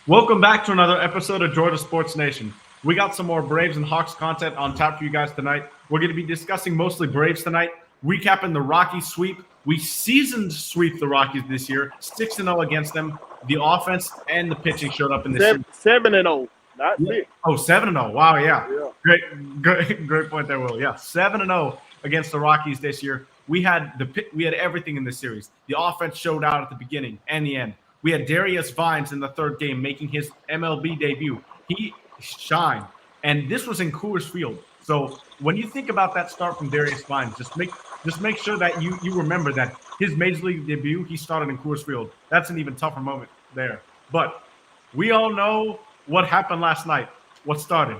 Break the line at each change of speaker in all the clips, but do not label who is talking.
Welcome back to another episode of Georgia Sports Nation. We got some more Braves and Hawks content on tap for you guys tonight. We're going to be discussing mostly Braves tonight, recapping the Rockies sweep. We seasoned sweep the Rockies this year, 6-0 against them. The offense and the pitching showed up in this series.
7-0, not 6.
Oh, 7-0. Wow, yeah.
Yeah.
Great point there, Will. Yeah, 7-0 against the Rockies this year. We had everything in this series. The offense showed out at the beginning and the end. We had Darius Vines in the third game making his MLB debut. He shined, and this was in Coors Field. So when you think about that start from Darius Vines, just make sure that you remember that his major league debut, he started in Coors Field. That's an even tougher moment there. But we all know what happened last night. What started?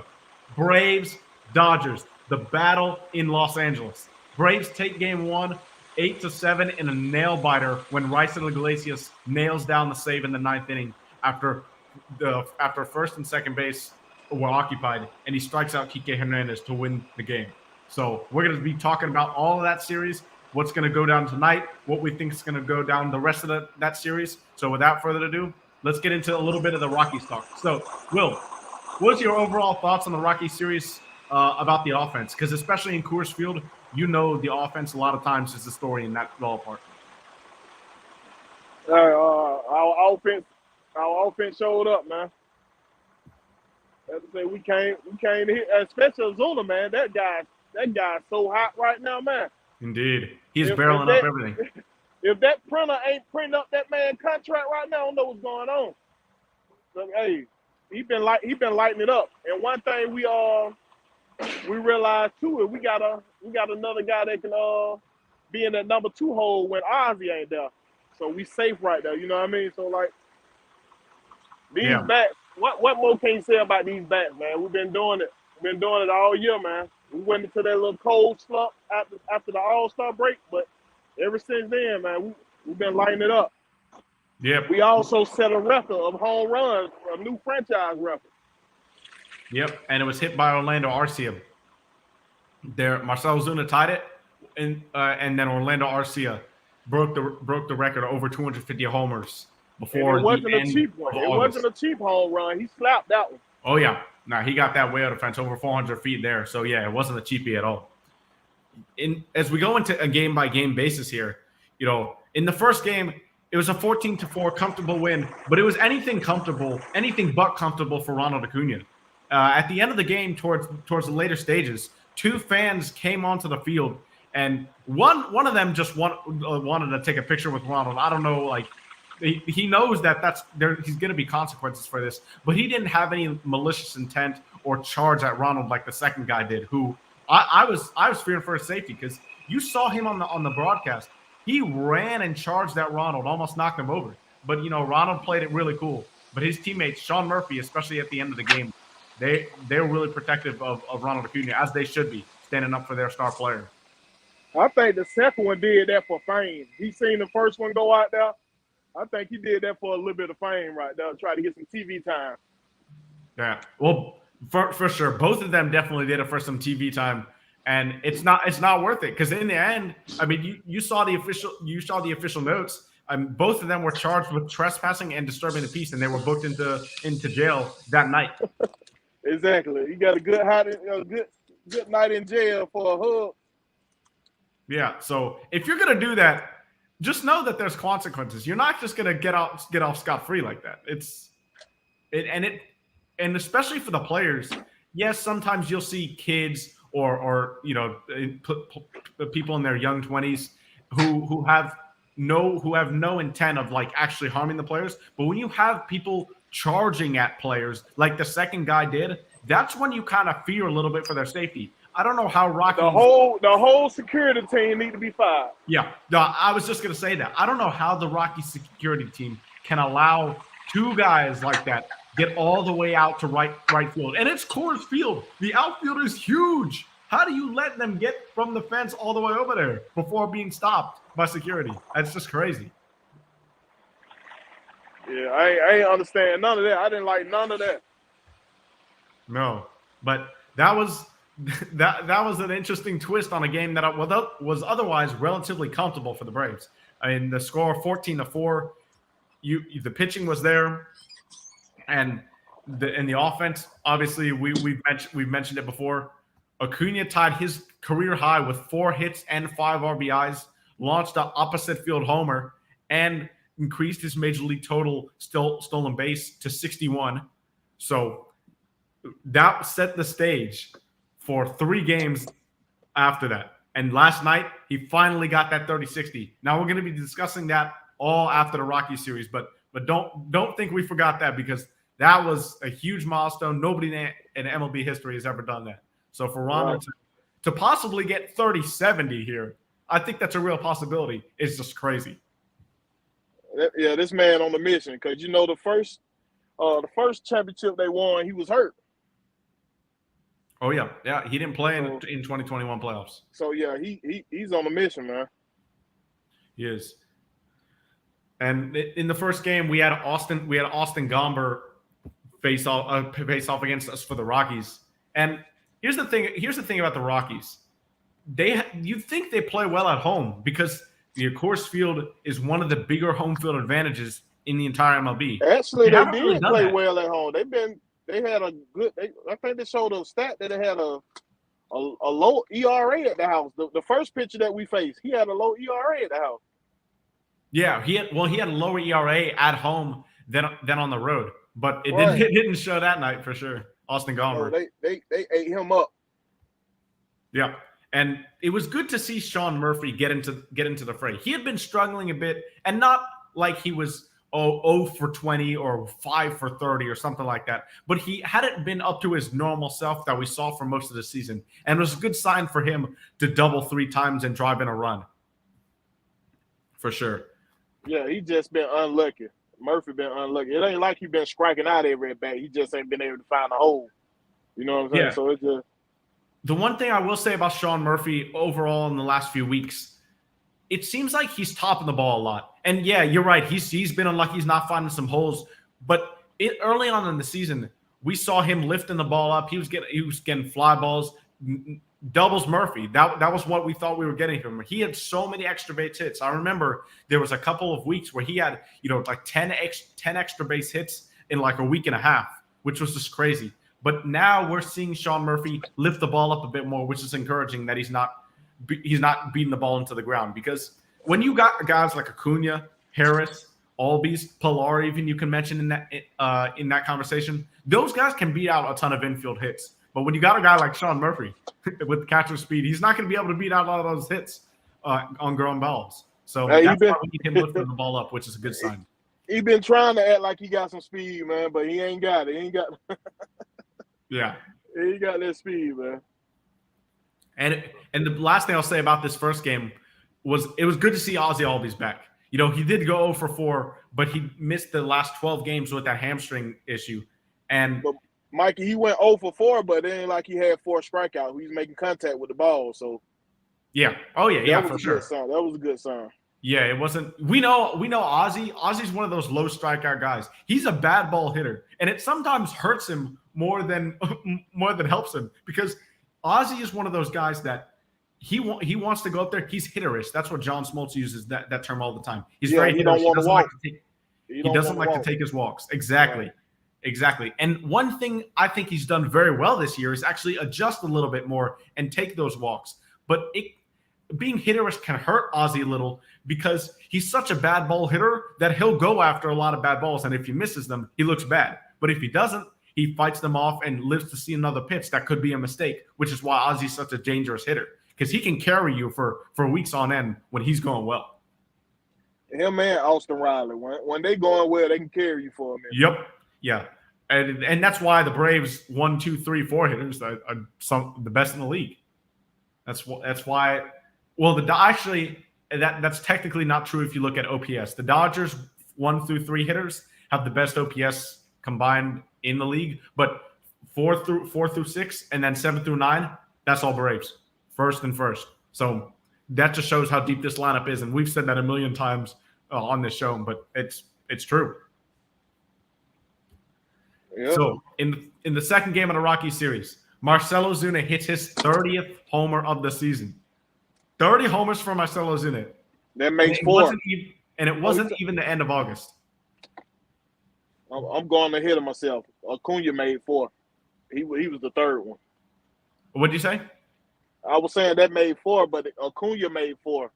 Braves, Dodgers, the battle in Los Angeles. Braves take game one, 8-7 in a nail biter when Raisel Iglesias nails down the save in the ninth inning after first and second base were occupied, and he strikes out Kike Hernandez to win the game. So we're going to be talking about all of that series, what's going to go down tonight, what we think is going to go down the rest of that series. So without further ado, let's get into a little bit of the Rockies talk. So, Will, what's your overall thoughts on the Rockies series about the offense? Because especially in Coors Field, you know the offense a lot of times is the story in that ballpark.
Our offense showed up, man. As I say, we came to hit, especially Azuna, man. That guy's so hot right now, man.
Indeed, he's barreling up everything.
If that printer ain't printing up that man contract right now, I don't know what's going on. So, hey, he been lighting it up. And one thing we realized too is we got another guy that can be in that number 2 hole when Ozzy ain't there. So we safe right there. You know what I mean? So like these bats. What more can you say about these bats, man? We've been doing it. We've been doing it all year, man. We went into that little cold slump after the All-Star break, but ever since then, man, we've been lighting it up.
Yep.
We also set a record of home runs, a new franchise record.
Yep, and it was hit by Orlando Arcia. There, Marcell Ozuna tied it, and then Orlando Arcia broke the record of over 250 homers before
and it wasn't
the
a
end
cheap one.
of
It
August.
wasn't a cheap home run. He slapped that one.
Oh yeah, he got that way out of fence, over 400 feet there. So yeah, it wasn't a cheapie at all. As we go into a game by game basis here, in the first game, it was a 14-4 comfortable win, but it was anything but comfortable for Ronald Acuña. At the end of the game, towards the later stages, 2 fans came onto the field, and one of them just wanted to take a picture with Ronald. I don't know, like he knows that he's going to be consequences for this, but he didn't have any malicious intent or charge at Ronald like the second guy did. Who I was fearing for his safety, because you saw him on the broadcast. He ran and charged at Ronald, almost knocked him over. But Ronald played it really cool. But his teammates, Sean Murphy, especially at the end of the game, they're really protective of Ronald Acuña, as they should be, standing up for their star player.
I think the second one did that for fame. He seen the first one go out there. I think he did that for a little bit of fame right there, try to get some TV time.
Yeah, well, for sure, both of them definitely did it for some TV time, and it's not worth it, because in the end, I mean, you saw the official notes. Both of them were charged with trespassing and disturbing the peace, and they were booked into jail that night.
Exactly. You got a good night in jail for a hug.
Yeah. So if you're gonna do that, just know that there's consequences. You're not just gonna get off scot-free like that. And especially for the players. Yes, sometimes you'll see kids or people in their young 20s who have no intent of like actually harming the players. But when you have people charging at players like the second guy did, that's when you kind of fear a little bit for their safety. I don't know how Rockies...
The whole security team need to be fired.
Yeah, I was just going to say that. I don't know how the Rockies security team can allow 2 guys like that get all the way out to right field. And it's Coors Field. The outfield is huge. How do you let them get from the fence all the way over there before being stopped by security? That's just crazy.
Yeah, I ain't understand none of that. I didn't like none of that.
No, but that was an interesting twist on a game that was otherwise relatively comfortable for the Braves. I mean, the score 14-4. The pitching was there. And in the offense, obviously, we've mentioned it before. Acuña tied his career high with 4 hits and 5 RBIs, launched an opposite field homer, and increased his major league total stolen base to 61. So that set the stage for 3 games after that. And last night, he finally got that 30-60. Now we're going to be discussing that all after the Rockies series, but don't think we forgot that, because that was a huge milestone. Nobody in MLB history has ever done that. So for Ronald to possibly get 30-70 here, I think that's a real possibility. It's just crazy.
Yeah, this man on the mission, because the first championship they won, he was hurt.
Oh yeah, he didn't play in 2021 playoffs.
So yeah, he's on a mission, man.
He is. And in the first game, we had Austin Gomber face off against us for the Rockies. And here's the thing about the Rockies. You'd think they play well at home, because the Coors Field is one of the bigger home field advantages in the entire MLB.
Actually, they did play well at home. They had a good. I think they showed a stat that they had a low ERA at the house. The first pitcher that we faced, he had a low ERA at the house.
Yeah, he had a lower ERA at home than on the road, but it didn't show that night for sure. Austin Gomber.
No, they ate him up.
Yeah, and it was good to see Sean Murphy get into the fray. He had been struggling a bit, and not like he was 0 for 20 or 5 for 30 or something like that. But he hadn't been up to his normal self that we saw for most of the season. And it was a good sign for him to double 3 times and drive in a run. For sure.
Yeah, he just been unlucky. Murphy been unlucky. It ain't like he been striking out every at bat. He just ain't been able to find a hole. You know what I'm saying?
Yeah.
So it's just...
The one thing I will say about Sean Murphy overall in the last few weeks, it seems like he's topping the ball a lot. And yeah, you're right. He's been unlucky. He's not finding some holes. But early on in the season, we saw him lifting the ball up. He was getting fly balls, doubles Murphy. That was what we thought we were getting from him. He had so many extra base hits. I remember there was a couple of weeks where he had like 10 extra base hits in like a week and a half, which was just crazy. But now we're seeing Sean Murphy lift the ball up a bit more, which is encouraging that he's not beating the ball into the ground. Because when you got guys like Acuña, Harris, Albies, Pilar, even you can mention in that conversation, those guys can beat out a ton of infield hits. But when you got a guy like Sean Murphy with catcher speed, he's not going to be able to beat out a lot of those hits on ground balls. So that's why we need him lifting the ball up, which is a good sign.
He been trying to act like he got some speed, man, but he ain't got it. He ain't got.
Yeah,
he got that speed, man.
And the last thing I'll say about this first game was it was good to see Ozzie Albies back. He did go 0 for 4, but he missed the last 12 games with that hamstring issue. But
Mikey, he went 0 for 4, but it ain't like he had 4 strikeouts. He was making contact with the ball, so
yeah. Oh yeah, for sure.
That was a good sign. Yeah,
it wasn't. We know Ozzie. Ozzie's one of those low strikeout guys. He's a bad ball hitter, and it sometimes hurts him more than helps him, because Ozzie is one of those guys that he wants to go up there. He's hitterish. That's what John Smoltz uses that term all the time. He's very hitterish. He doesn't like to take his walks. Exactly. Right. Exactly. And one thing I think he's done very well this year is actually adjust a little bit more and take those walks. But being hitterish can hurt Ozzie a little, because he's such a bad ball hitter that he'll go after a lot of bad balls. And if he misses them, he looks bad. But if he doesn't, he fights them off and lives to see another pitch that could be a mistake, which is why Ozzie's such a dangerous hitter, because he can carry you for weeks on end when he's going well.
Him and Austin Riley, when they going well, they can carry you for a minute.
Yep. Yeah. And that's why the Braves 1, 2, 3, 4 hitters are the best in the league. That's why. Well, that's technically not true if you look at OPS. The Dodgers 1 through 3 hitters have the best OPS combined in the league, but 4 through 6 and then 7 through 9, that's all Braves, first. So that just shows how deep this lineup is, and we've said that a million times on this show, but it's true. Yep. So in the second game of the Rockies series, Marcell Ozuna hits his 30th homer of the season. 30 homers for Marcell Ozuna.
That makes 4.
And it wasn't even the end of August.
I'm going ahead of myself. Acuña made 4. He was the third one.
What'd you say?
I was saying that made 4, but Acuña made 4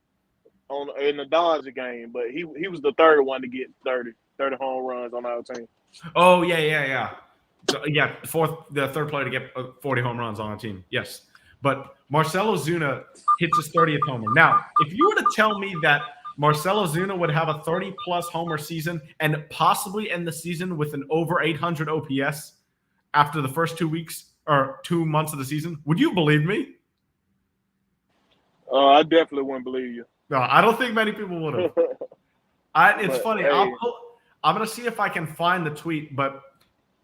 in the Dodger game. But he was the third one to get 30 home runs on our team.
Oh yeah. So, yeah, the third player to get 40 home runs on our team. Yes, but Marcell Ozuna hits his 30th homer. Now, if you were to tell me that Marcell Ozuna would have a 30-plus homer season and possibly end the season with an over 800 OPS after the first 2 weeks or 2 months of the season, would you believe me?
I definitely wouldn't believe you.
No, I don't think many people would have. It's funny. Hey. I'm going to see if I can find the tweet, but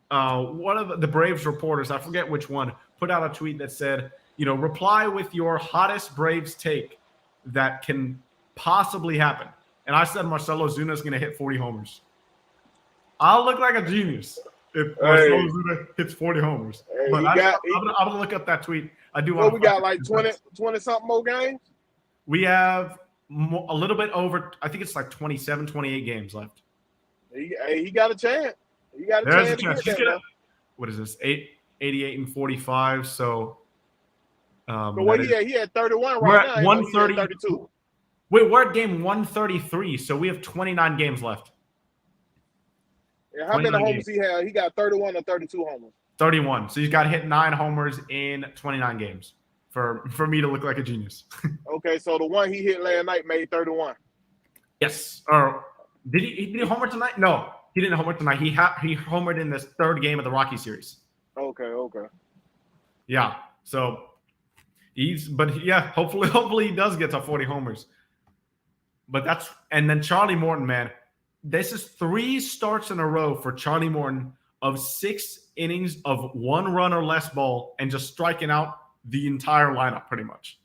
one of the Braves reporters, I forget which one, put out a tweet that said, reply with your hottest Braves take that can possibly happen. And I said Marcell Ozuna is going to hit 40 homers. I'll look like a genius if Marcell Ozuna hits 40 homers.
Hey,
but I'm going to look up that tweet. I do want.
We got like 20 something more games.
We have a little bit over. I think it's like 27, 28 games left.
He got a chance.
There's a chance. What is this? 88 and 45. So.
He had 31 right now.
130.
32.
Wait, we're at game 133, so we have 29 games left.
Yeah, how many homers he had? He got 31 or 32 homers.
31. So he's got to hit 9 homers in 29 games for me to look like a genius.
Okay, so the one he hit last night made 31.
Yes. Or did he homer tonight? No, he didn't homer tonight. He homered in this third game of the Rocky series.
Okay.
Yeah. So hopefully he does get to 40 homers. But and then Charlie Morton, man. This is 3 starts in a row for Charlie Morton of 6 innings of 1 run or less ball and just striking out the entire lineup pretty much.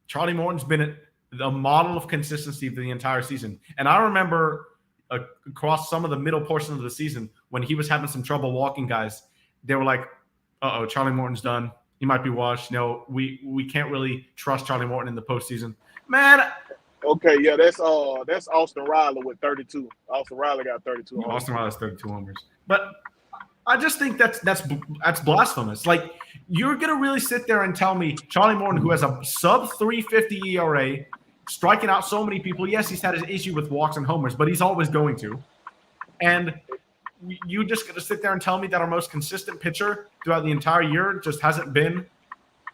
Charlie Morton's been the model of consistency for the entire season. And I remember across some of the middle portions of the season when he was having some trouble walking guys, they were like, uh-oh, Charlie Morton's done. He might be washed. No, we can't really trust Charlie Morton in the postseason. Man.
Okay, yeah, that's Austin Riley with 32. Austin Riley got 32 homers.
Austin Riley has 32 homers. But I just think that's blasphemous. Like, you're going to really sit there and tell me Charlie Morton, who has a sub-350 ERA, striking out so many people. Yes, he's had his issue with walks and homers, but he's always going to. And you just going to sit there and tell me that our most consistent pitcher throughout the entire year just hasn't been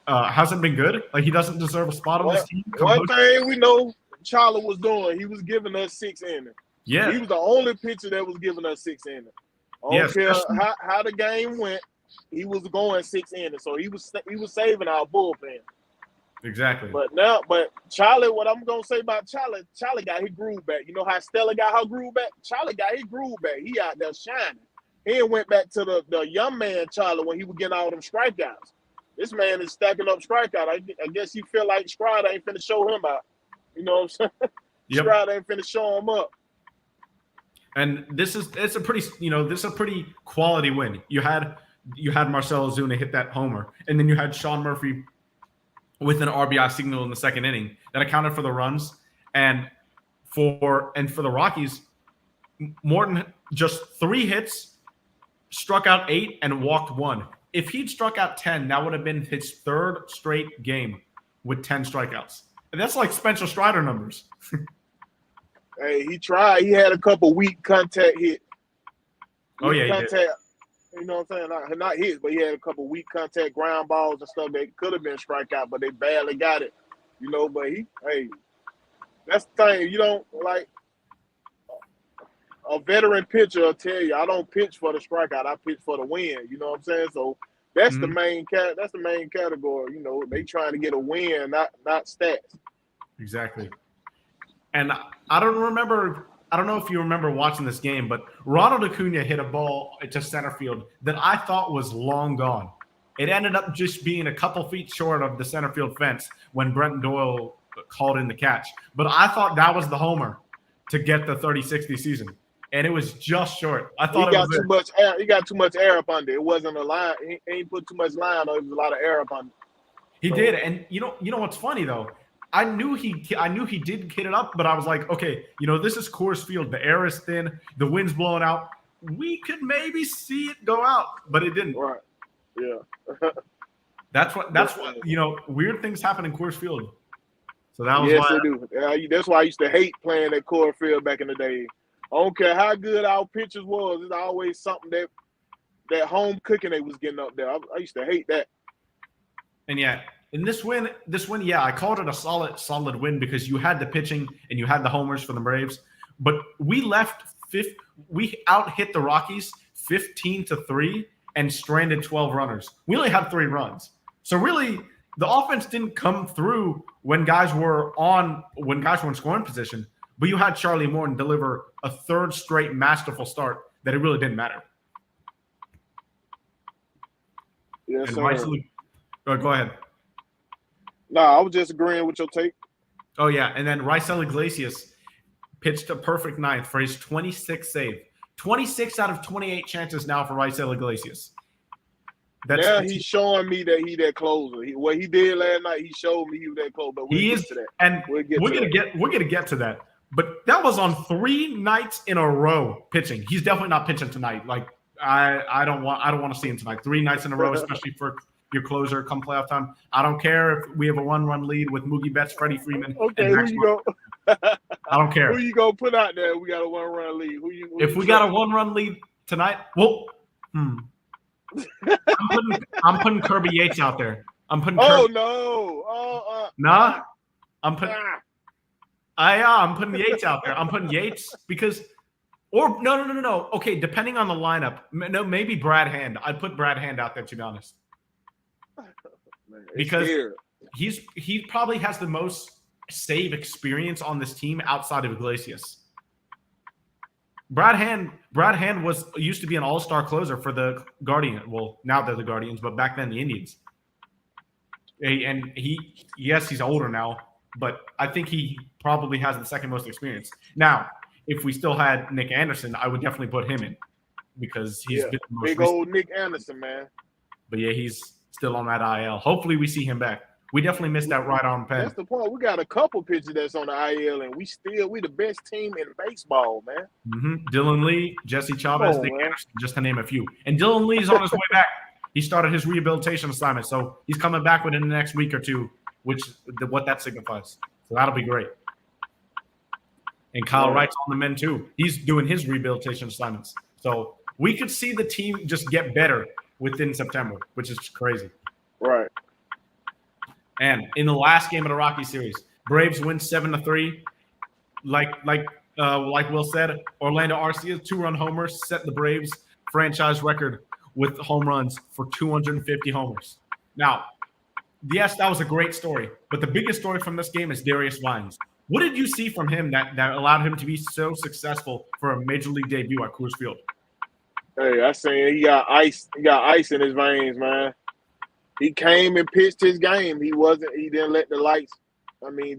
good? Like, he doesn't deserve a spot on this team?
One thing we know Charlie was doing, he was giving us 6 innings.
Yeah.
He was the only pitcher that was giving us 6 innings. I don't care how the game went, he was going 6 innings. So he was saving our bullpen.
Exactly.
But Charlie, what I'm gonna say about Charlie got his groove back. You know how Stella got her groove back? Charlie got his groove back. He out there shining. He went back to the young man Charlie when he was getting all them strikeouts. This man is stacking up strikeout. I guess he feel like Stroud ain't finna show him out. You know what I'm saying? Yep. Stroud ain't finna show him up.
And it's a pretty quality win. You had Marcell Ozuna hit that homer, and then you had Sean Murphy with an RBI signal in the second inning that accounted for the runs. And for the Rockies, Morton just 3 hits, struck out 8, and walked 1. If he'd struck out 10, that would have been his 3rd straight game with 10 strikeouts. And that's like Spencer Strider numbers.
Hey, he tried. He had a couple weak contact hits.
Oh, yeah,
contact, he did. You know what I'm saying? Not hits, but he had a couple weak contact ground balls and stuff that could have been strikeout, but they barely got it. You know, but that's the thing. You don't like a veteran pitcher will tell you, I don't pitch for the strikeout, I pitch for the win. You know what I'm saying? So that's the main category. You know, they trying to get a win, not stats.
Exactly. And I don't know if you remember watching this game, but Ronald Acuña hit a ball to center field that I thought was long gone. It ended up just being a couple feet short of the center field fence when Brent Doyle called in the catch. But I thought that was the homer to get the 30-60 season. And it was just short. I thought
he got too much air. He got too much air up under. It wasn't a line. He ain't put too much line on. It was a lot of air up under.
He did. And you know what's funny though? I knew he did hit it up, but I was like, okay, this is Coors Field. The air is thin. The wind's blowing out. we could maybe see it go out, but it didn't.
Right. Yeah.
That's what weird things happen in Coors Field. So that was
yes,
why.
they do. That's why I used to hate playing at Coors Field back in the day. I don't care how good our pitchers was. It's always something that home cooking they was getting up there. I used to hate that.
And yeah, in this win, yeah, I called it a solid win because you had the pitching and you had the homers for the Braves, but we left fifth. We out-hit the Rockies 15-3 and stranded 12 runners. We only had 3 runs. So really, the offense didn't come through when guys were in scoring position, but you had Charlie Morton deliver a 3rd straight masterful start that it really didn't matter.
Yes,
Go ahead.
No, I was just agreeing with your take.
Oh, yeah. And then Raisel Iglesias pitched a perfect 9th for his 26th save. 26 out of 28 chances now for Raisel Iglesias.
He's showing me that he that closer. What he did last night, he showed me he was that close. But we'll get to that.
And we're gonna get to that. But that was on 3 nights in a row pitching. He's definitely not pitching tonight. Like I don't want to see him tonight. 3 nights in a row, especially for your closer come playoff time. I don't care if we have a 1-run lead with Mookie Betts, Freddie Freeman.
Okay, who you go?
I don't care.
Who you gonna put out there? We got a 1-run lead.
If we got a 1-run lead tonight, well, I'm putting Kirby Yates out there. I'm putting. Nah. I'm putting Yates out there. I'm putting Yates because, or no. Okay, depending on the lineup, no, maybe Brad Hand. I'd put Brad Hand out there to be honest, because he probably has the most save experience on this team outside of Iglesias. Brad Hand used to be an all-star closer for the Guardians. Well, now they're the Guardians, but back then the Indians. And he's older now, but I think he probably has the second most experience. Now, if we still had Nick Anderson, I would definitely put him in because he's been the most
big old Nick Anderson, man.
But yeah, he's still on that IL. Hopefully we see him back. We definitely missed that right arm pen.
That's the point. We got a couple pitchers that's on the IL, and we the best team in baseball, man.
Mm-hmm. Dylan Lee, Jesse Chavez, Nick Anderson, just to name a few. And Dylan Lee's on his way back. He started his rehabilitation assignment, so he's coming back within the next week or two, what that signifies. So that'll be great. And Kyle Wright's on the men too. He's doing his rehabilitation assignments. So we could see the team just get better within September, which is crazy.
Right.
And in the last game of the Rocky series, Braves win 7-3. Like Will said, Orlando Arcia's 2-run homers set the Braves franchise record with home runs for 250 homers. Now, yes, that was a great story, but the biggest story from this game is Darius Vines. What did you see from him that allowed him to be so successful for a major league debut at Coors Field?
Hey, I seen he got ice in his veins, man. He came and pitched his game. He didn't let the lights,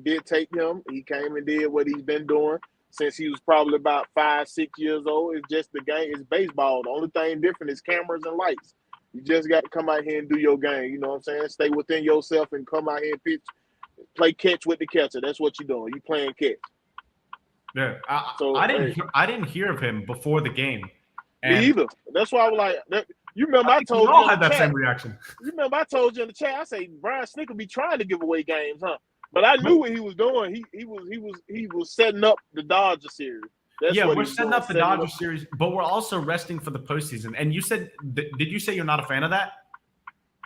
did take him. He came and did what he's been doing since he was probably about 5-6 years old. It's just the game. It's baseball. The only thing different is cameras and lights. You just got to come out here and do your game. You know what I'm saying? Stay within yourself and come out here and pitch. Play catch with the catcher. That's what you're doing. You playing catch.
Yeah, I didn't hear of him before the game.
Me either. That's why I was like, you remember I told you.
all had that same reaction.
You remember I told you in the chat. I say Brian Snicker be trying to give away games, huh? But I knew what he was doing. He was setting up the Dodger series.
We're setting up the Dodger series, but we're also resting for the postseason. And you said, did you say you're not a fan of that?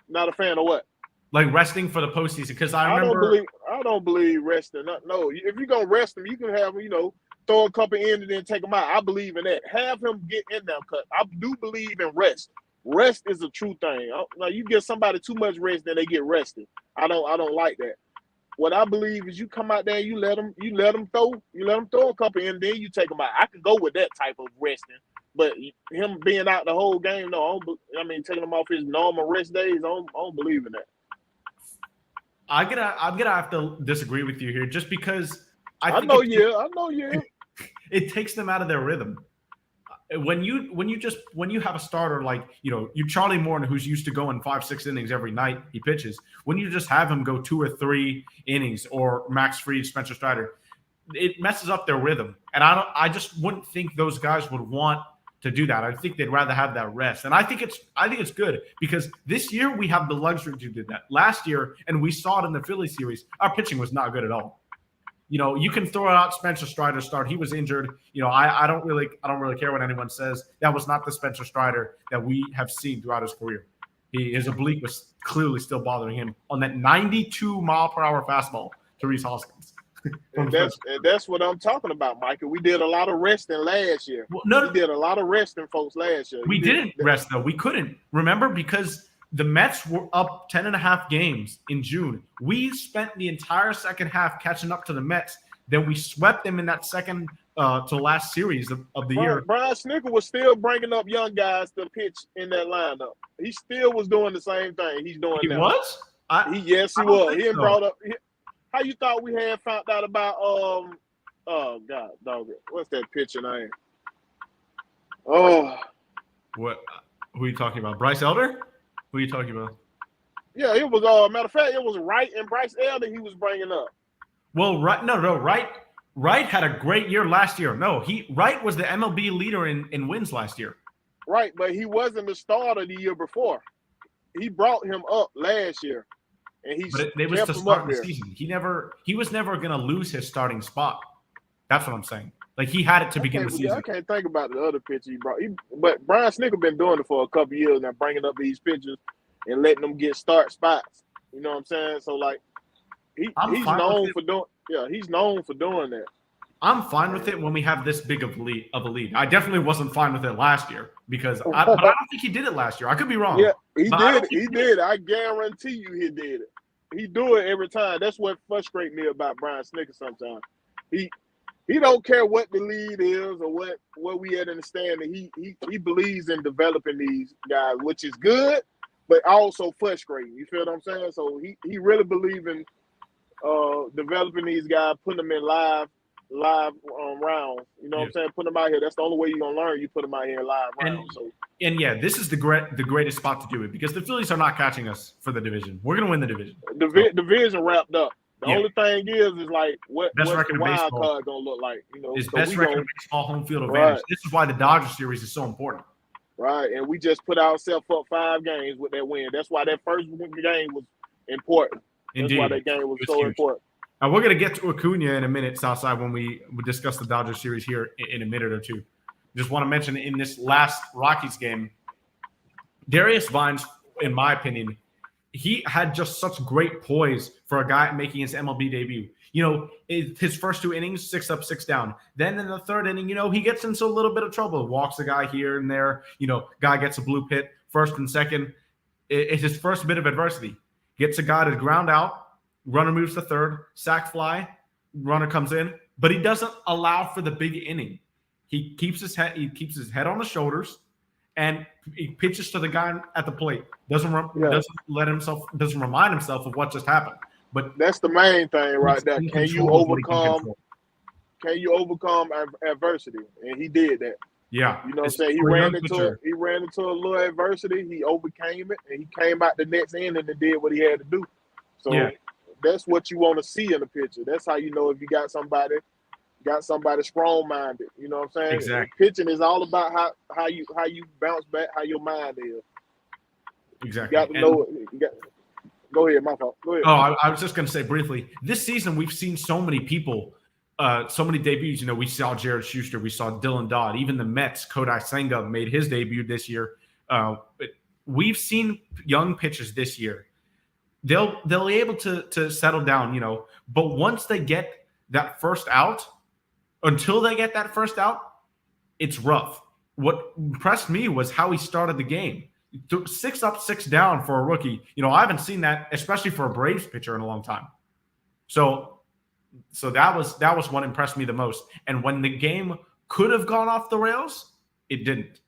Not a fan of what?
Like resting for the postseason? Because I
don't believe resting. No, if you're gonna rest him, you can have throw a couple in and then take them out. I believe in that. Have him get in there cut. I do believe in rest. Rest is a true thing. Now you give somebody too much rest, then they get rested. I don't like that. What I believe is you come out there, you let them throw a couple in, then you take them out. I can go with that type of resting, but him being out the whole game, no. Taking him off his normal rest days, I don't believe in that.
I'm gonna have to disagree with you here, just because
I know you.
It takes them out of their rhythm. When you have a starter like you Charlie Morton, who's used to going 5-6 innings every night he pitches, when you just have him go 2 or 3 innings, or Max Fried, Spencer Strider, it messes up their rhythm. And I just wouldn't think those guys would want to do that. I think they'd rather have that rest. And I think it's good because this year we have the luxury to do that. Last year, and we saw it in the Philly series, our pitching was not good at all. You can throw out Spencer Strider start. He was injured. I don't really care what anyone says. That was not the Spencer Strider that we have seen throughout his career. His oblique was clearly still bothering him on that 92-mile-per-hour fastball to Rhys Hoskins.
And that's what I'm talking about, Michael. We did a lot of resting last year.
Well,
we did a lot of resting, folks, last year.
We didn't rest, though. We couldn't. Remember, because the Mets were up 10.5 games in June. We spent the entire second half catching up to the Mets. Then we swept them in that second to last series of the year.
Brian Snitker was still bringing up young guys to pitch in that lineup. He still was doing the same thing he's doing now.
He was?
Yes, he was. He had brought up – how you thought we had found out about oh God, dog, what's that pitcher name? Oh,
what? Who are you talking about? Bryce Elder? Who are you talking about?
Yeah, it was. Matter of fact, it was Wright and Bryce Elder he was bringing up.
Well, Wright had a great year last year. No, Wright was the MLB leader in wins last year.
Right, but he wasn't the starter the year before. He brought him up last year. And
it was to start the season. He was never going to lose his starting spot. That's what I'm saying. Like, he had it to begin the season.
I can't think about the other pitcher he brought. But Brian Snitker been doing it for a couple years now, bringing up these pitchers and letting them get start spots. You know what I'm saying? So, like, he's known for doing. Yeah, he's known for doing that.
I'm fine with it when we have this big of a lead. I definitely wasn't fine with it last year but I don't think he did it last year. I could be wrong.
Yeah, he did. He did. I guarantee you he did it. He do it every time. That's what frustrates me about Brian Snitker sometimes. He don't care what the lead is or what we had in the stand. He believes in developing these guys, which is good, but also frustrating. You feel what I'm saying? So he really believes in developing these guys, putting them in live rounds. You know what I'm saying? Put them out here. That's the only way you're gonna learn. You put them out here in live rounds.
And yeah, this is the greatest spot to do it because the Phillies are not catching us for the division. We're gonna win the division.
Division wrapped up. The only thing is like what's the wild card gonna look like?
Is best record in baseball, home field advantage. This is why the Dodger series is so important.
Right, and we just put ourselves up 5 games with that win. That's why that first game was important.
Indeed.
That's why that game was so huge. Important.
Now, we're going to get to Acuña in a minute, Southside, when we discuss the Dodgers series here in a minute or two. Just want to mention in this last Rockies game, Darius Vines, in my opinion, he had just such great poise for a guy making his MLB debut. His first 2 innings, 6 up, 6 down. Then in the third inning, he gets into a little bit of trouble. Walks a guy here and there. Guy gets a blue pit, first and second. It's his first bit of adversity. Gets a guy to ground out. Runner moves to third, sack fly, runner comes in, but he doesn't allow for the big inning. He keeps his head on the shoulders, and he pitches to the guy at the plate. Doesn't remind himself of what just happened. But
that's the main thing right there. Can you overcome adversity? And he did that.
Yeah.
You know what I'm saying? He ran into a little adversity. He overcame it, and he came out the next inning and did what he had to do. So that's what you want to see in a pitcher. That's how you know if you got somebody strong-minded. You know what I'm saying?
Exactly.
Pitching is all about how you bounce back, how your mind is.
Exactly.
You got to know it. Go ahead, my fault. Go ahead.
Oh, I was just going to say briefly, this season we've seen so many people, so many debuts. We saw Jared Schuster, we saw Dylan Dodd, even the Mets, Kodai Senga made his debut this year. But we've seen young pitchers this year. They'll be able to settle down, but once they get that first out, until they get that first out, it's rough. What impressed me was how he started the game. 6 up, 6 down for a rookie. I haven't seen that, especially for a Braves pitcher in a long time. So that was what impressed me the most. And when the game could have gone off the rails, it didn't.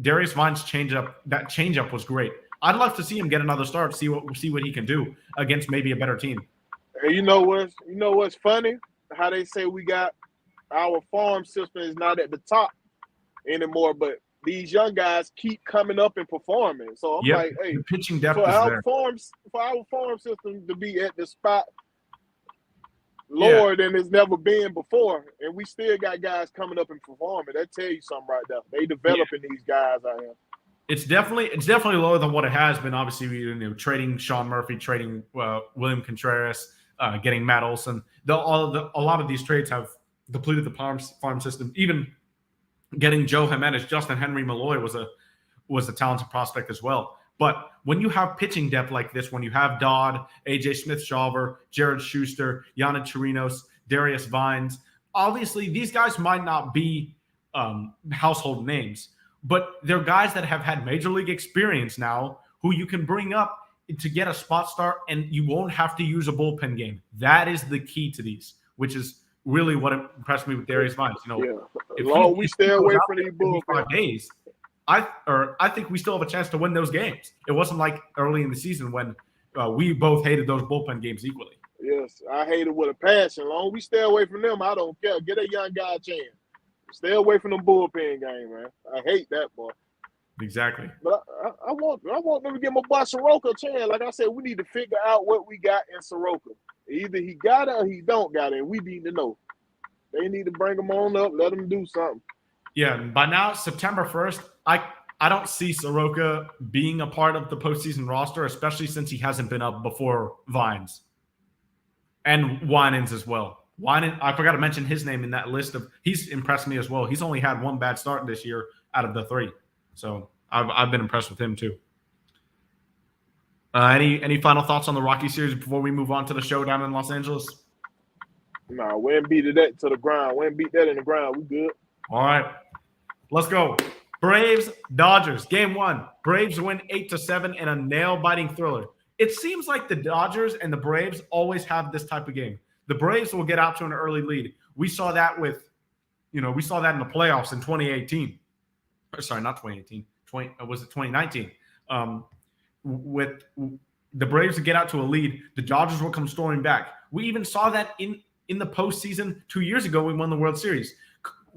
Darius Vines' changeup was great. I'd love to see him get another start, see what he can do against maybe a better team.
And you know what's funny? How they say we got our farm system is not at the top anymore, but these young guys keep coming up and performing. So I'm like, hey,
the pitching depth
for
is
our
there.
farm system to be at the spot lower than it's never been before, and we still got guys coming up and performing. That tell you something right there. They developing these guys out here.
It's definitely lower than what it has been. Obviously, trading Sean Murphy, trading William Contreras, getting Matt Olson. A lot of these trades have depleted the farm system. Even getting Joe Jimenez, Justin Henry Malloy was a talented prospect as well. But when you have pitching depth like this, when you have Dodd, AJ Smith-Shawver, Jared Schuster, Yana Chirinos, Darius Vines, obviously these guys might not be household names, but they're guys that have had major league experience now who you can bring up to get a spot start, and you won't have to use a bullpen game. That is the key to these, which is really what impressed me with Darius Vines.
If we stay away from these bullpen
days, I think we still have a chance to win those games. It wasn't like early in the season when we both hated those bullpen games equally.
Yes, I hate it with a passion. As long as we stay away from them, I don't care. Get a young guy a chance. Stay away from them bullpen game, man. I hate that, boy.
Exactly.
But I want them to give my boy Soroka a chance. Like I said, we need to figure out what we got in Soroka. Either he got it or he don't got it, and we need to know. They need to bring him on up, let him do something.
Yeah, by now, September 1st, I don't see Soroka being a part of the postseason roster, especially since he hasn't been up before Vines. And Winans as well. Winan, I forgot to mention his name in that list he's impressed me as well. He's only had one bad start this year out of the 3. So I've been impressed with him too. Any final thoughts on the Rocky series before we move on to the showdown in Los Angeles?
Nah, we ain't beat that to the ground. We ain't beat that in the ground. We good.
All right. Let's go. Braves, Dodgers, game 1. Braves win 8-7 in a nail-biting thriller. It seems like the Dodgers and the Braves always have this type of game. The Braves will get out to an early lead. We saw that in the playoffs in 2018. Sorry, not 2018. Was it 2019? With the Braves to get out to a lead, the Dodgers will come storming back. We even saw that in the postseason 2 years ago. We won the World Series.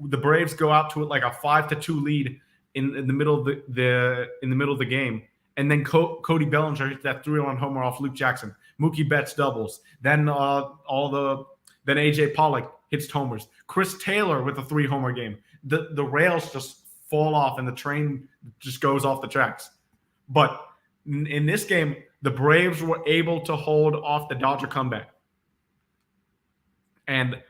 The Braves go out to it like a 5-2 lead in the middle of the game, and then Cody Bellinger hits that 3-run homer off Luke Jackson. Mookie Betts doubles. Then then AJ Pollock hits homers. Chris Taylor with a 3-homer game. The rails just fall off and the train just goes off the tracks. But in this game, the Braves were able to hold off the Dodger comeback. And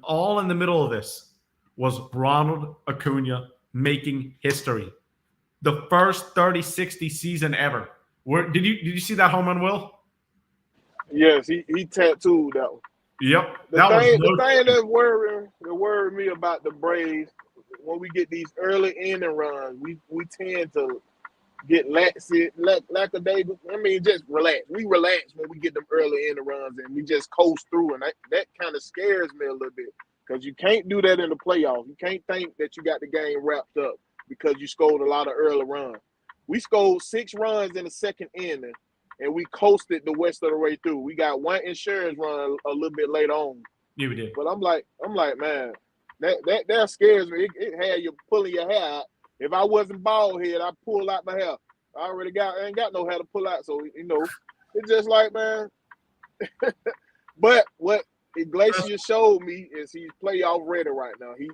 all in the middle of this was Ronald Acuña making history. The first 30-60 season ever. Did you see that home run, Will?
Yes, he tattooed that one.
Yep.
The thing that worried me about the Braves, when we get these early inning runs, we tend to get lackadaisical. I mean, just relax. We relax when we get them early inning runs, and we just coast through, and that kind of scares me a little bit, because you can't do that in the playoffs. You can't think that you got the game wrapped up because you scored a lot of early runs. We scored 6 runs in the second inning, and we coasted the rest of the way through. We got one insurance run a little bit later on.
Yeah, we did.
But I'm like, man, that scares me. It had you pulling your hair out. If I wasn't bald head, I'd pull out my hair. I ain't got no hair to pull out. So, it's just like, man. But what Iglesias showed me is he's playoff ready right now. He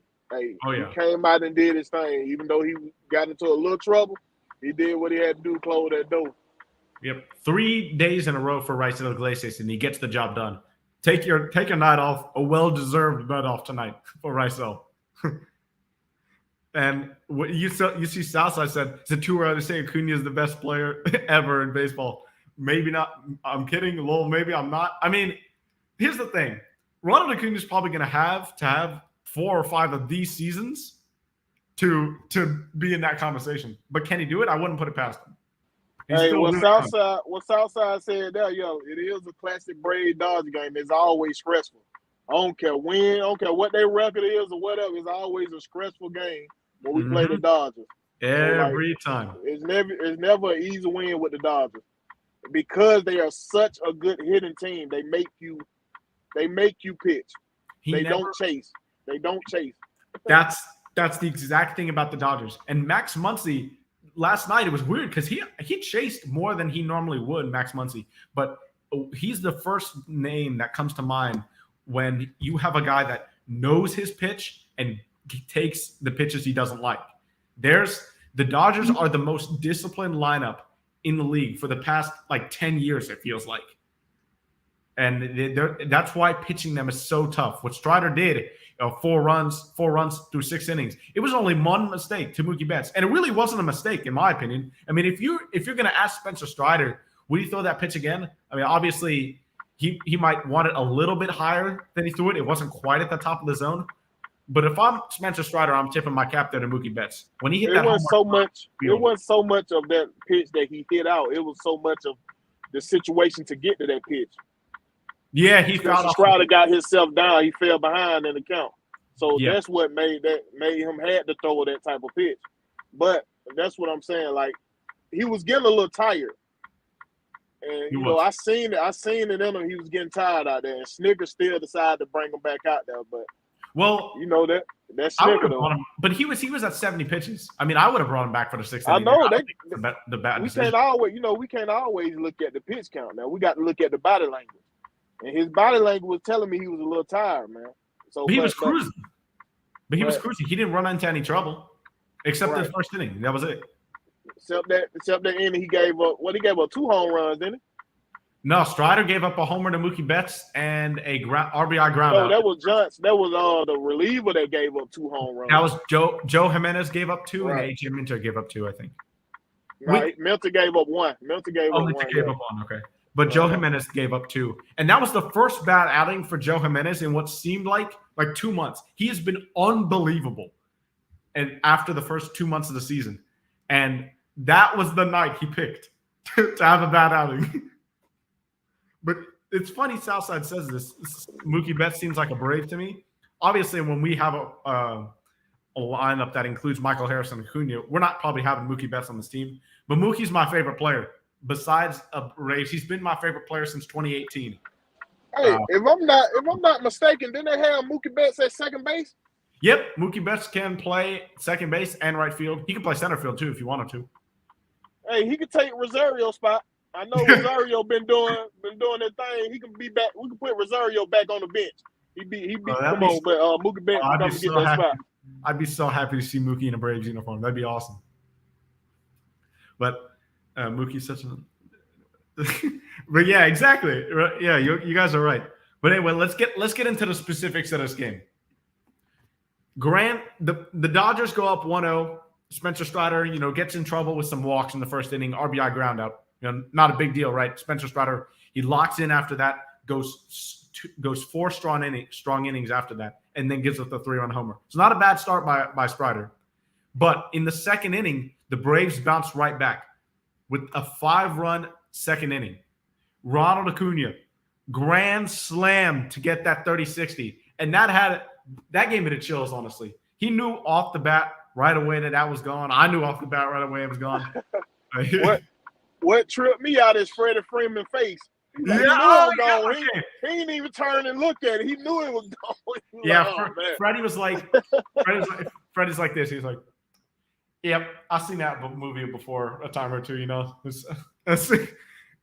came out and did his thing. Even though he got into a little trouble, he did what he had to do, close that door.
Yep. 3 days in a row for Raisel Iglesias, and he gets the job done. Take your night off, a well-deserved night off tonight for Raisel. And what you see Southside said, is it too early to say Acuña is the best player ever in baseball? Maybe not. I'm kidding. Lol, maybe I'm not. I mean, here's the thing. Ronald Acuña is probably going to have 4 or 5 of these seasons to be in that conversation. But can he do it? I wouldn't put it past him.
What Southside said there, it is a classic Braves Dodger game. It's always stressful. I don't care when, I don't care what their record is or whatever. It's always a stressful game when we play the Dodgers.
Every time.
It's never an easy win with the Dodgers, because they are such a good hitting team. They make you pitch. They don't chase. That's
the exact thing about the Dodgers. And Max Muncy, last night it was weird because he chased more than he normally would, Max Muncy. But he's the first name that comes to mind when you have a guy that knows his pitch and takes the pitches he doesn't like. The Dodgers are the most disciplined lineup in the league for the past like 10 years, it feels like. And that's why pitching them is so tough. What Strider did, 4 runs through 6 innings. It was only one mistake to Mookie Betts, and it really wasn't a mistake in my opinion. I mean, if you're going to ask Spencer Strider, would he throw that pitch again? I mean, obviously he might want it a little bit higher than he threw it. It wasn't quite at the top of the zone. But if I'm Spencer Strider, I'm tipping my cap there to Mookie Betts. When he hit that,
it wasn't so much of that pitch that he hit out. It was so much of the situation to get to that pitch.
Yeah, he fouled off.
Strider got himself down. He fell behind in the count. So that's what made him had to throw that type of pitch. But that's what I'm saying. Like, he was getting a little tired. And you know, I seen it in him. He was getting tired out there. And Snicker still decided to bring him back out there. But you know that's Snicker though.
But he was at 70 pitches. I mean, I would have brought him back for the 6th inning.
I know
the bat.
We can't always look at the pitch count. Now we got to look at the body language. And his body language was telling me he was a little tired, man. So
he was cruising. But he was cruising. He didn't run into any trouble, except the first inning. That was it.
Except that inning, he gave up 2 home runs, didn't he?
No, Strider gave up a homer to Mookie Betts and a RBI ground out.
No, that was Johnson. That was the reliever that gave up 2 home runs.
That was Joe Jimenez gave up 2, and AJ Minter gave up 2, I think.
Right, Minter gave up 1. Minter gave up 1.
Okay. But Joe Jimenez gave up 2. And that was the first bad outing for Joe Jimenez in what seemed like 2 months. He has been unbelievable. And after the first 2 months of the season. And that was the night he picked to have a bad outing. But it's funny Southside says this. Mookie Betts seems like a Brave to me. Obviously, when we have a lineup that includes Michael Harris and Acuña, we're not probably having Mookie Betts on this team. But Mookie's my favorite player. Besides Braves, he's been my favorite player since 2018.
Hey, if I'm not mistaken, didn't they have Mookie Betts at second base?
Yep, Mookie Betts can play second base and right field. He can play center field too if you wanted to.
Hey, he could take Rosario's spot. I know Rosario been doing that thing. He can be back. We can put Rosario back on the bench. Mookie Betts come get that spot.
I'd be so happy to see Mookie in a Braves uniform. That'd be awesome. But Mookie's such a but yeah, exactly. Yeah, you guys are right. But anyway, let's get into the specifics of this game. Grant, the Dodgers go up 1-0. Spencer Strider, gets in trouble with some walks in the first inning, RBI ground out. Not a big deal, right? Spencer Strider, he locks in after that, goes 4 strong innings after that, and then gives up the 3-run homer. It's not a bad start by Strider. But in the second inning, the Braves bounced right back with a 5-run second inning. Ronald Acuña, grand slam to get that 30-60. And that gave me the chills, honestly. He knew off the bat right away that was gone. I knew off the bat right away it was gone.
What tripped me out is Freddie Freeman's face. He didn't even turn and look at it. He knew it was gone.
Freddie was like, Freddie's like this. He's like, yep, I've seen that movie before a time or two,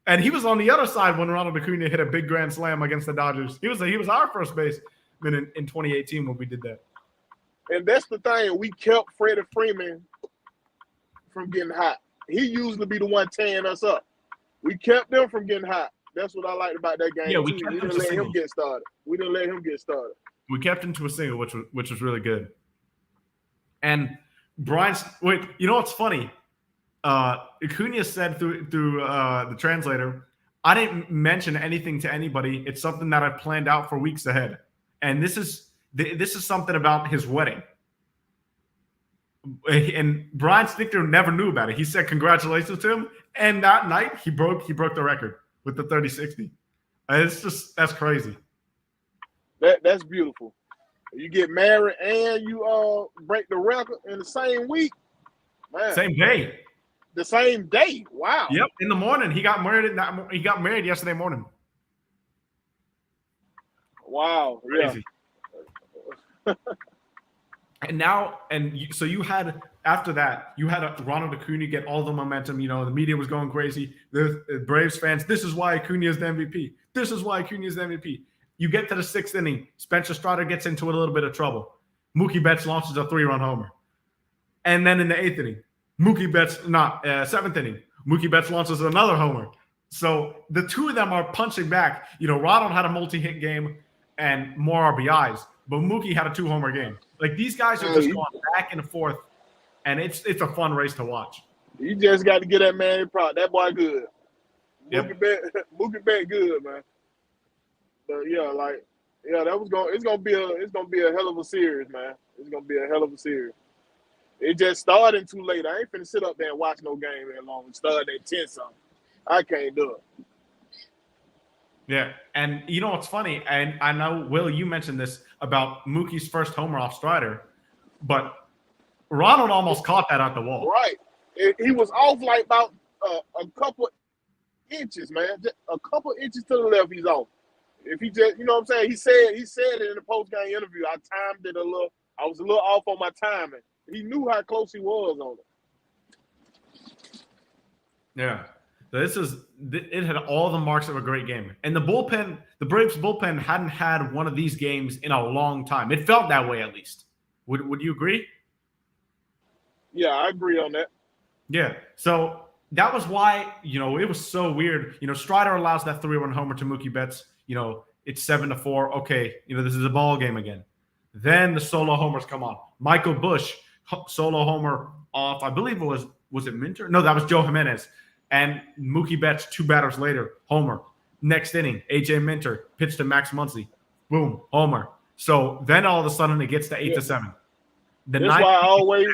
And he was on the other side when Ronald Acuña hit a big grand slam against the Dodgers. He was our first baseman in 2018 when we did that.
And that's the thing. We kept Freddie Freeman from getting hot. He usually be the one tearing us up. We kept them from getting hot. That's what I liked about that game.
Yeah,
we didn't let him get started. We kept him to a single,
which was really good. And Brian's you know what's funny? Acuña said through the translator, I didn't mention anything to anybody. It's something that I planned out for weeks ahead. And this is something about his wedding. And Brian Stickler never knew about it. He said congratulations to him, and that night he broke the record with the 30-60. That's crazy.
That's beautiful. You get married and you break the record in the same week. Man.
Same day.
The same day. Wow.
Yep. In the morning. He got married yesterday morning.
Wow.
Crazy. Yeah. So you had after that, you had Ronald Acuña get all the momentum. The media was going crazy. The Braves fans, this is why Acuña is the MVP. This is why Acuña is the MVP. You get to the 6th inning, Spencer Strider gets into a little bit of trouble. Mookie Betts launches a 3-run homer. And then in the 8th inning, 7th inning, Mookie Betts launches another homer. So the two of them are punching back. Ronald had a multi-hit game and more RBIs, but Mookie had a 2-homer game. Like, these guys are just going back and forth, and it's a fun race to watch.
You just got to get that man proud. That boy good.
Yep.
Mookie Bet good, man. But it's gonna be a hell of a series, man. It's gonna be a hell of a series. It just started too late. I ain't finna sit up there and watch no game that long. It started at 10-something. I can't do it.
Yeah, and you know what's funny? And I know, Will, you mentioned this about Mookie's first homer off Strider, but Ronald almost caught that out the wall.
Right. He was off like about a couple inches, man. Just a couple inches to the left, he's off. If he just, you know what I'm saying? He said it in the post-game interview. I timed it a little. I was a little off on my timing. He knew how close he was on it.
Yeah. So it had all the marks of a great game. And the Braves bullpen hadn't had one of these games in a long time. It felt that way, at least. Would you agree? Yeah,
I agree on that.
Yeah. So that was why, it was so weird. Strider allows that 3-run homer to Mookie Betts. It's 7-4. Okay, this is a ball game again. Then the solo homers come on. Michael Busch, solo homer off, I believe was it Minter? No, that was Joe Jimenez. And Mookie Betts, 2 batters later, homer. Next inning, A.J. Minter, pitch to Max Muncy. Boom, homer. So then all of a sudden it gets to 8-7.
That's why I always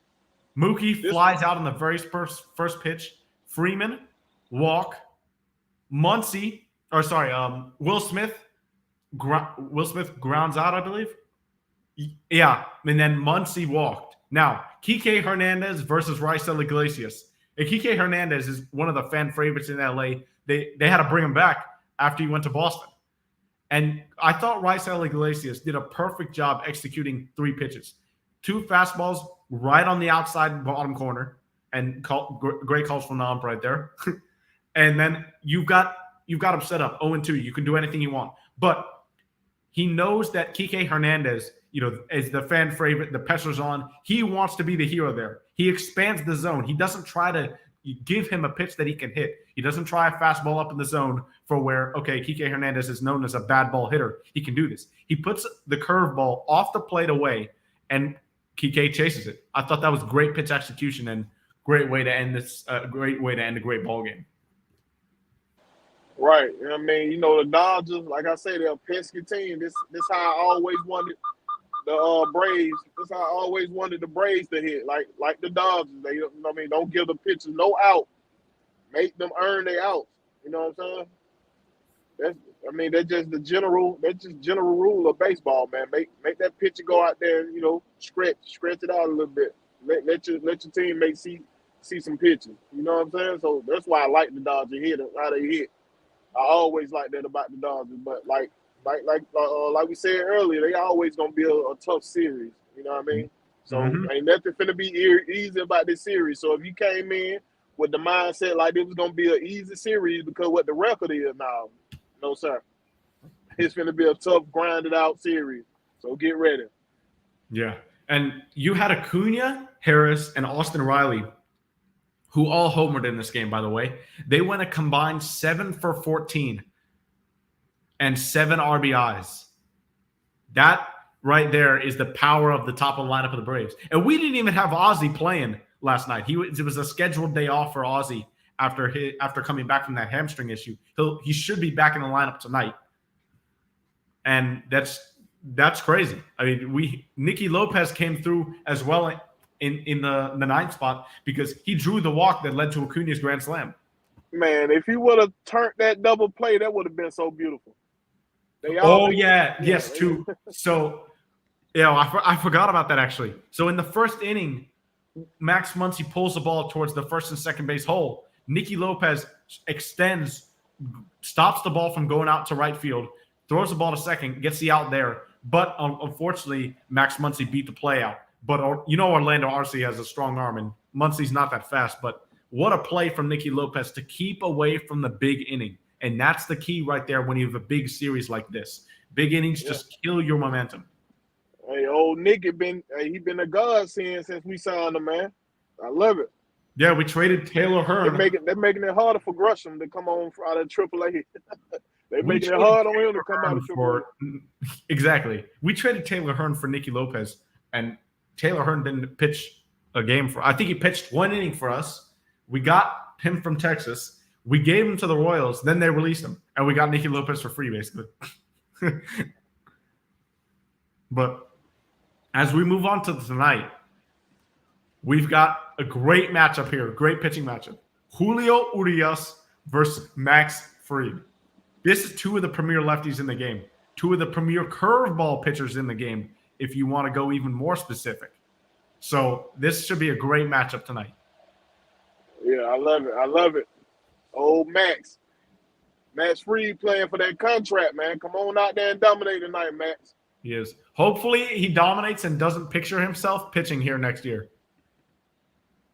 –
Mookie flies out on the very first pitch. Freeman, walk. Muncy – Will Smith grounds out, I believe. Yeah, and then Muncy walked. Now, Kike Hernandez versus Raisel Iglesias. And Kike Hernandez is one of the fan favorites in LA. They had to bring him back after he went to Boston. And I thought Raisel Iglesias did a perfect job executing 3 pitches. 2 fastballs right on the outside bottom corner. And great calls from the ump right there. And then you've got him set up 0-2. You can do anything you want. But he knows that Kike Hernandez, is the fan favorite. The pressure's on. He wants to be the hero there. He expands the zone. He doesn't try to give him a pitch that he can hit. He doesn't try a fastball up in the zone for where, okay, Kike Hernandez is known as a bad ball hitter. He can do this. He puts the curveball off the plate away, and Kike chases it. I thought that was great pitch execution and great way to end this. Great way to end a great ball game.
Right. I mean, the Dodgers, like I say, they're a pesky team. This how I always wanted the Braves. This how I always wanted the Braves to hit, like the Dodgers. They, don't give the pitchers no out. Make them earn their outs. You know what I'm saying? That's just general rule of baseball, man. Make that pitcher go out there and, stretch it out a little bit. Let your team see some pitches. You know what I'm saying? So that's why I like the Dodgers hit, how they hit. I always like that about the Dodgers, but like we said earlier, they always gonna be a tough series. You know what I mean? So ain't nothing finna be easy about this series. So if you came in with the mindset like it was gonna be an easy series because what the record is now, no sir, it's finna be a tough, grinded out series. So get ready.
Yeah, and you had Acuña, Harris, and Austin Riley, who all homered in this game, by the way. They went a combined 7 for 14 and 7 RBIs. That right there is the power of the top of the lineup of the Braves. And we didn't even have Ozzie playing last night. It was a scheduled day off for Ozzie after coming back from that hamstring issue. He should be back in the lineup tonight. And that's crazy. I mean, Nicky Lopez came through as well in the 9th spot because he drew the walk that led to Acuña's grand slam.
Man, if he would have turned that double play, that would have been so beautiful.
Yes, too. So, I forgot about that actually. So in the first inning, Max Muncy pulls the ball towards the first and second base hole. Nicky Lopez stops the ball from going out to right field, throws the ball to second, gets the out there. But unfortunately, Max Muncy beat the play out. But Orlando Arce has a strong arm, and Muncy's not that fast. But what a play from Nicky Lopez to keep away from the big inning. And that's the key right there when you have a big series like this. Big innings just kill your momentum.
Hey, old Nick he been a godsend since we signed him, man. I love it.
Yeah, we traded Taylor Hearn.
They're making it harder for Gresham to come on out of AAA. They're
We
making it
traded
hard on him to
Taylor
come out of
Hearn
AAA.
Exactly. We traded Taylor Hearn for Nicky Lopez, and Taylor Hearn didn't pitch a game for. I think he pitched one inning for us. We got him from Texas. We gave him to the Royals. Then they released him, and we got Nicky Lopez for free, basically. But as we move on to tonight, we've got a great matchup here, great pitching matchup. Julio Urias versus Max Fried. This is two of the premier lefties in the game, two of the premier curveball pitchers in the game, if you want to go even more specific. So this should be a great matchup tonight.
Yeah, I love it. I love it. Old Max. Max Fried playing for that contract, man. Come on out there and dominate tonight, Max.
He is. Hopefully he dominates and doesn't picture himself pitching here next year.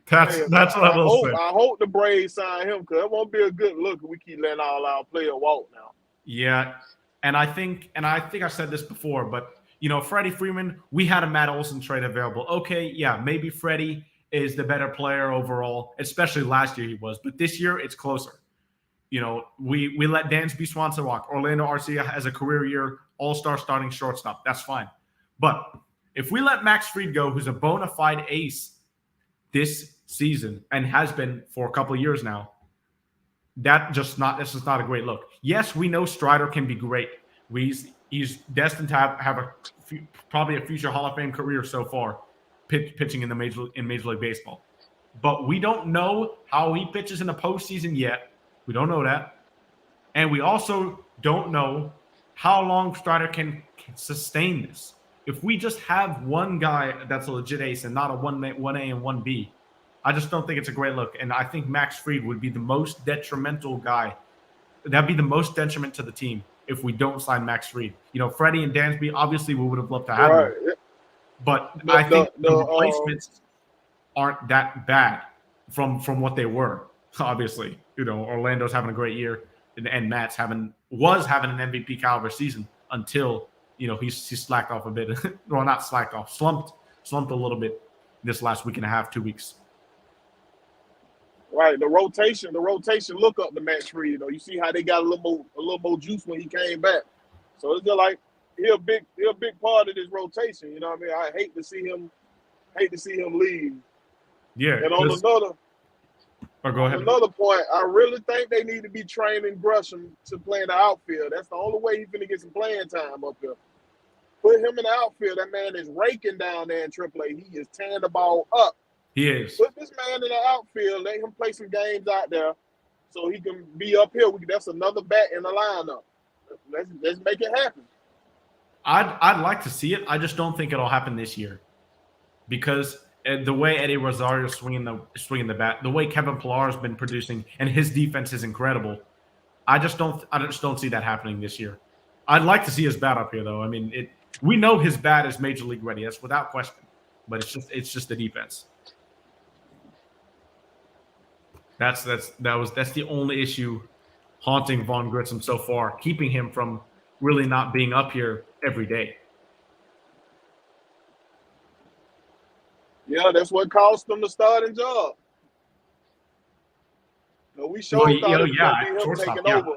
That's what I will say.
I hope the Braves sign him because it won't be a good look if we keep letting all our players walk now.
Yeah, and I think I said this before, but Freddie Freeman, we had a Matt Olson trade available. Okay, yeah, maybe Freddie is the better player overall, especially last year he was, but this year it's closer. We let Dansby Swanson walk. Orlando Arcia has a career year, all-star starting shortstop. That's fine. But if we let Max Fried go, who's a bona fide ace this season and has been for a couple of years now, this is not a great look. Yes, we know Strider can be great. He's destined to have probably a future Hall of Fame career so far, pitching in Major League Baseball. But we don't know how he pitches in the postseason yet. We don't know that. And we also don't know how long Strider can sustain this. If we just have one guy that's a legit ace and not a 1A and 1B, I just don't think it's a great look. And I think Max Fried would be the most detrimental guy. That'd be the most detriment to the team if we don't sign Max Fried. Freddie and Dansby, obviously we would have loved to have him. But I think the replacements aren't that bad from what they were. Obviously, Orlando's having a great year, and Matt's was having an MVP caliber season until he's slacked off a bit. Well, not slacked off, slumped a little bit this last week and a half, 2 weeks.
Right, the rotation look up to Max Fried. You see how they got a little more juice when he came back. So it's just like he a big part of this rotation. You know what I mean? I hate to see him leave.
Yeah.
And on
go ahead.
Another point, I really think they need to be training Gresham to play in the outfield. That's the only way he's going to get some playing time up there. Put him in the outfield. That man is raking down there in AAA. He is tearing the ball up.
He is.
Put this man in the outfield. Let him play some games out there so he can be up here. That's another bat in the lineup. Let's make it happen.
I'd like to see it. I just don't think it'll happen this year because the way Eddie Rosario swinging the bat, the way Kevin Pillar has been producing, and his defense is incredible. I just don't see that happening this year. I'd like to see his bat up here, though. I mean, we know his bat is major league ready. That's without question. But it's just the defense. That's the only issue haunting Vaughn Grissom so far, keeping him from really not being up here every day.
Yeah, that's what cost them the starting job. We thought it was going to be him taking over.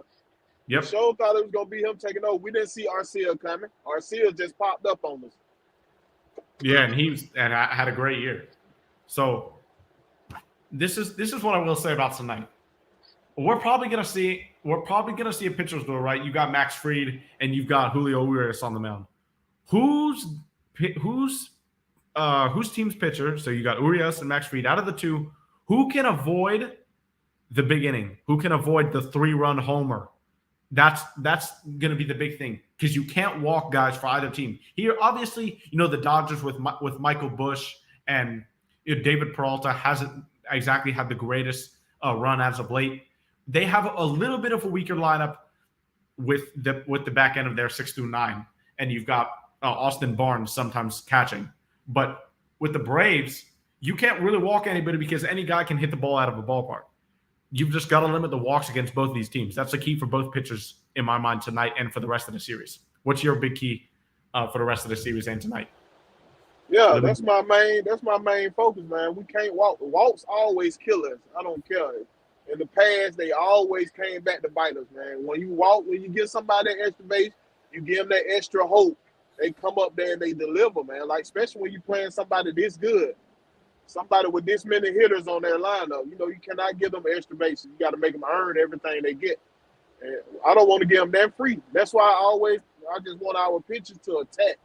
Yep.
We thought it was going to be him taking over. We didn't see Arcia coming. Arcia just popped up on us.
Yeah, and I had a great year. So this is what I will say about tonight. We're probably gonna see a pitcher's duel, right? You got Max Fried and you've got Julio Urias on the mound. Whose team's pitcher? So you got Urias and Max Fried. Out of the two, who can avoid the big inning? Who can avoid the 3-run homer? That's going to be the big thing because you can't walk guys for either team. Here, obviously, the Dodgers with Michael Busch and David Peralta hasn't exactly had the greatest run as of late. They have a little bit of a weaker lineup with the back end of their 6 through 9, and you've got Austin Barnes sometimes catching. But with the Braves, you can't really walk anybody because any guy can hit the ball out of a ballpark. you've just got to limit the walks against both of these teams. That's the key for both pitchers in my mind tonight and for the rest of the series. What's your big key for the rest of the series and tonight?
Yeah, that's my main focus, man. We can't walk. Walks always kill us. I don't care. In the past, they always came back to bite us, man. When you give somebody that extra base, you give them that extra hope. They come up there and they deliver, man. Like, especially when you're playing somebody this good, somebody with this many hitters on their lineup. You cannot give them extra bases. You got to make them earn everything they get. And I don't want to give them that free. That's why I just want our pitchers to attack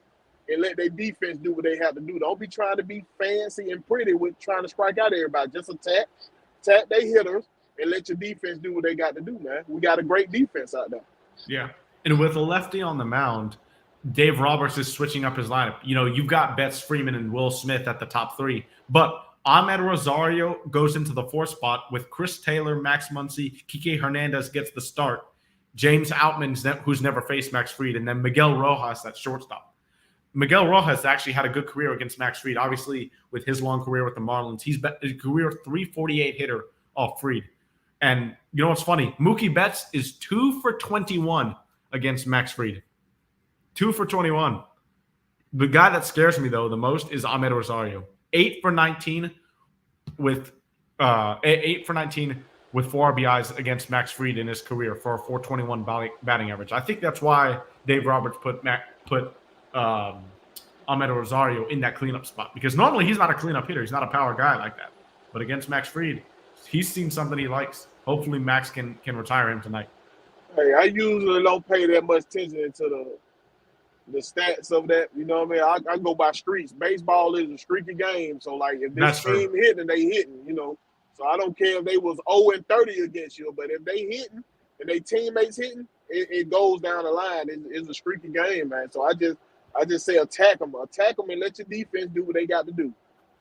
and let their defense do what they have to do. Don't be trying to be fancy and pretty with trying to strike out everybody. Just attack their hitters, and let your defense do what they got to do, man. We got a great defense out there.
Yeah. And with a lefty on the mound, Dave Roberts is switching up his lineup. You've got Betts, Freeman, and Will Smith at the top three. But Ahmed Rosario goes into the fourth spot with Chris Taylor, Max Muncy, Kike Hernandez gets the start, James Outman, who's never faced Max Fried, and then Miguel Rojas at shortstop. Miguel Rojas actually had a good career against Max Fried. Obviously, with his long career with the Marlins, he's a career 348 hitter off Fried. And you know what's funny? Mookie Betts is 2 for 21 against Max Fried. 2 for 21. The guy that scares me, though, the most is Ahmed Rosario. 8 for 19 with 4 RBIs against Max Fried in his career for a 421 batting average. I think that's why Dave Roberts put Ahmed Rosario in that cleanup spot, because normally he's not a cleanup hitter. He's not a power guy like that. But against Max Fried, he's seen something he likes. Hopefully Max can retire him tonight.
Hey, I usually don't pay that much attention to the stats of that. You know what I mean? I go by streaks. Baseball is a streaky game. So, like, if this team hitting, they hitting, So I don't care if they was 0-30 against you, but if they hitting and they teammates hitting, it goes down the line. It's a streaky game, man. So I just say attack them and let your defense do what they got to do.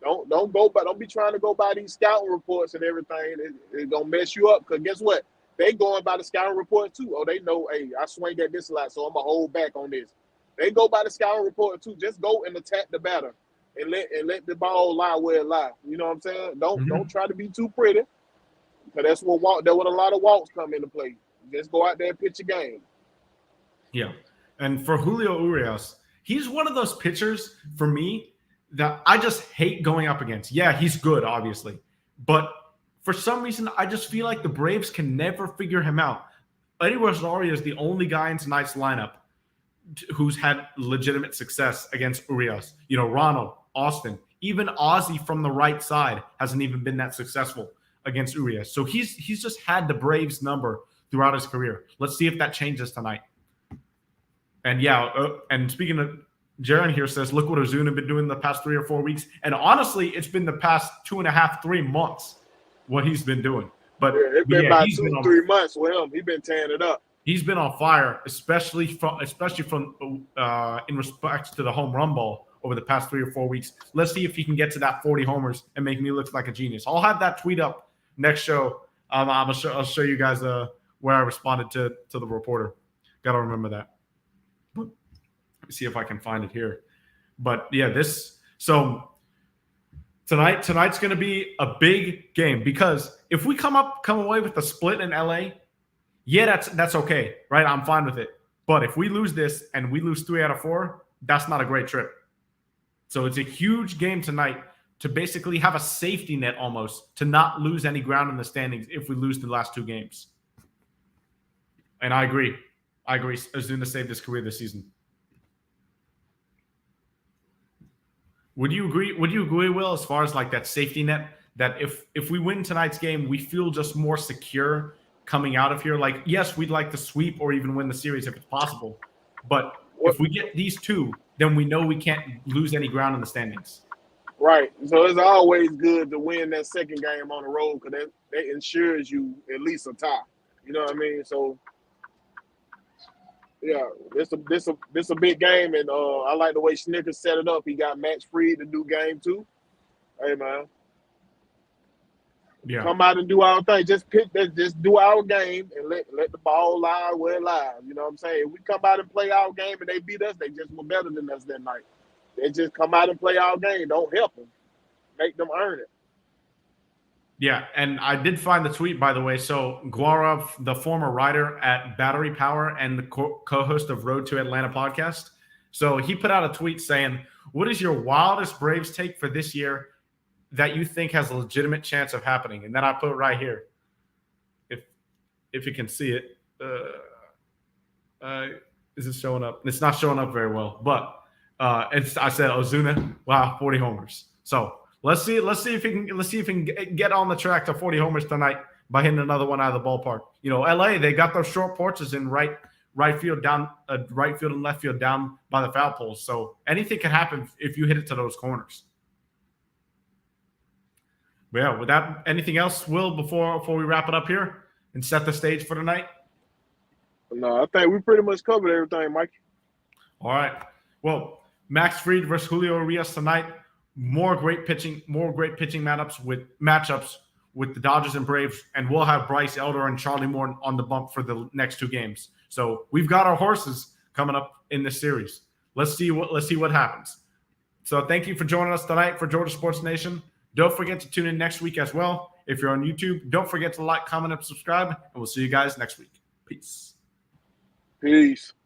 Don't be trying to go by these scouting reports and everything. It's gonna mess you up, because guess what? They going by the scouting report too. Oh, they know, hey, I swing at this a lot, so I'm gonna hold back on this. They go by the scouting report too. Just go and attack the batter and let the ball lie where it lies. You know what I'm saying? Don't try to be too pretty, because that's what a lot of walks come into play. Just go out there and pitch a game.
Yeah, and for Julio Urias, he's one of those pitchers for me that I just hate going up against. Yeah, he's good, obviously. But for some reason, I just feel like the Braves can never figure him out. Eddie Rosario is the only guy in tonight's lineup who's had legitimate success against Urias. Ronald, Austin, even Ozzie from the right side hasn't even been that successful against Urias. So he's just had the Braves number throughout his career. Let's see if that changes tonight. And and speaking of, Jaron here says, look what Ozuna been doing the past 3 or 4 weeks. And honestly, it's been the past 2.5, 3 months what he's been doing. But
it's been about 2-3 months with him. He's been tearing it up.
He's been on fire, especially from in respect to the home run ball over the past 3 or 4 weeks. Let's see if he can get to that 40 homers and make me look like a genius. I'll have that tweet up next show. I'll show you guys where I responded to the reporter. Got to remember that. Let me see if I can find it here. But yeah, so tonight's going to be a big game, because if we come away with the split in LA, yeah, that's okay, right? I'm fine with it. But if we lose this and we lose 3 out of 4, that's not a great trip. So it's a huge game tonight to basically have a safety net almost to not lose any ground in the standings if we lose the last 2 games. And I agree. Ozuna saved his career this season. Would you agree, Will, as far as like that safety net, that if we win tonight's game, we feel just more secure coming out of here? Like, yes, we'd like to sweep or even win the series if it's possible. But if we get these 2, then we know we can't lose any ground in the standings.
Right. So it's always good to win that second game on the road, because that ensures you at least a tie. You know what I mean? So, yeah, this a big game, and I like the way Snickers set it up. He got Max Fried to do game 2. Hey, man. Yeah. Come out and do our thing. Just do our game and let the ball lie where it lies. You know what I'm saying? If we come out and play our game and they beat us, they just were better than us that night. They just come out and play our game. Don't help them. Make them earn it.
Yeah, and I did find the tweet, by the way. So Guarov, the former writer at Battery Power and the co-host of Road to Atlanta podcast, so he put out a tweet saying, "What is your wildest Braves take for this year that you think has a legitimate chance of happening?" And then I put right here, if you can see it. Is it showing up? It's not showing up very well, but I said Ozuna, wow, 40 homers. So let's see if he can get on the track to 40 homers tonight by hitting another one out of the ballpark. LA, they got those short porches in right field down, right field and left field down by the foul poles. So anything can happen if you hit it to those corners. But yeah, without anything else, Will, before we wrap it up here and set the stage for tonight.
No, I think we pretty much covered everything, Mike.
All right. Well, Max Fried versus Julio Urias tonight. More great pitching matchups with the Dodgers and Braves, and we'll have Bryce Elder and Charlie Morton on the bump for the next two games. So we've got our horses coming up in this series. Let's see what happens. So thank you for joining us tonight for Georgia Sports Nation. Don't forget to tune in next week as well. If you're on YouTube, don't forget to like, comment, and subscribe, and we'll see you guys next week. Peace.
Peace.